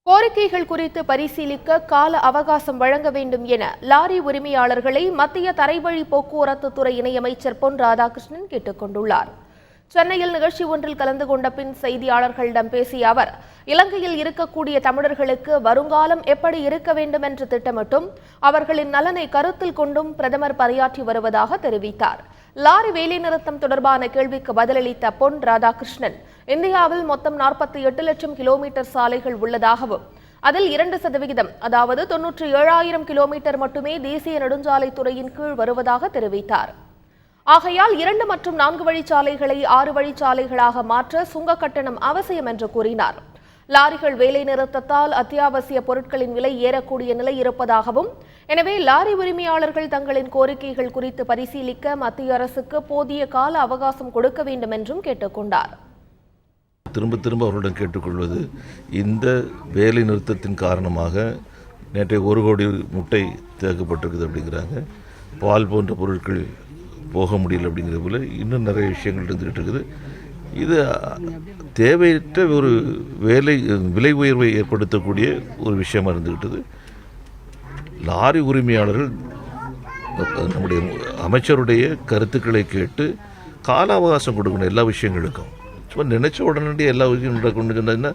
கோரிக்கைகள் குறித்து பரிசீலிக்க கால அவகாசம் வழங்க வேண்டும் என லாரி உரிமையாளர்களை மத்திய தரைவழி போக்குவரத்து துறை இணையமைச்சர் பொன் ராதாகிருஷ்ணன் கேட்டுக் கொண்டுள்ளார். சென்னையில் நிகழ்ச்சி ஒன்றில் கலந்து கொண்ட பின் செய்தியாளர்களிடம் பேசிய அவர், இலங்கையில் இருக்கக்கூடிய தமிழர்களுக்கு வருங்காலம் எப்படி இருக்க வேண்டும் என்று திட்டமிட்டும் அவர்களின் நலனை கருத்தில் கொண்டும் பிரதமர் பணியாற்றி வருவதாக தெரிவித்தார். லாரி வேலைநிறுத்தம் தொடர்பான கேள்விக்கு பதிலளித்த பொன் ராதாகிருஷ்ணன், இந்தியாவில் மொத்தம் 48 லட்சம் கிலோமீட்டர் சாலைகள் உள்ளதாகவும் அதில் 2% அதாவது 97,000 கிலோமீட்டர் மட்டுமே தேசிய நெடுஞ்சாலைத்துறையின் கீழ் வருவதாக தெரிவித்தார். ஆகையால் 2 மற்றும் 4 வழிச்சாலைகளை 6 வழிச்சாலைகளாக மாற்ற சுங்க கட்டணம் அவசியம் என்று கூறினார். லாரிகள் வேலை நிறுத்தத்தால் அத்தியாவசிய பொருட்களின் விலை ஏறக்கூடிய நிலை இருப்பதாகவும், எனவே லாரி உரிமையாளர்கள் தங்களின் கோரிக்கைகள் குறித்து பரிசீலிக்க மத்திய அரசுக்கு போதிய கால அவகாசம் கொடுக்க வேண்டும் என்றும் கேட்டுக்கொண்டார். திரும்ப அவருடன் கேட்டுக்கொள்வது, இந்த வேலை நிறுத்தத்தின் காரணமாக நேற்றைய 1 கோடி முட்டை தேக்கப்பட்டிருக்குது அப்படிங்கிறாங்க. பால் போன்ற பொருட்கள் போக முடியல அப்படிங்கிற போல இன்னும் நிறைய விஷயங்கள் இருந்துகிட்டு இருக்குது. இது தேவையற்ற ஒரு விலை உயர்வை ஏற்படுத்தக்கூடிய ஒரு விஷயமா இருந்துகிட்டது. லாரி உரிமையாளர்கள் நம்முடைய அமைச்சருடைய கருத்துக்களை கேட்டு கால அவகாசம் கொடுக்கணும் எல்லா விஷயங்களுக்கும். சும்மா நினைச்ச உடனடியே எல்லா விஷயம் கொண்டு சொன்னா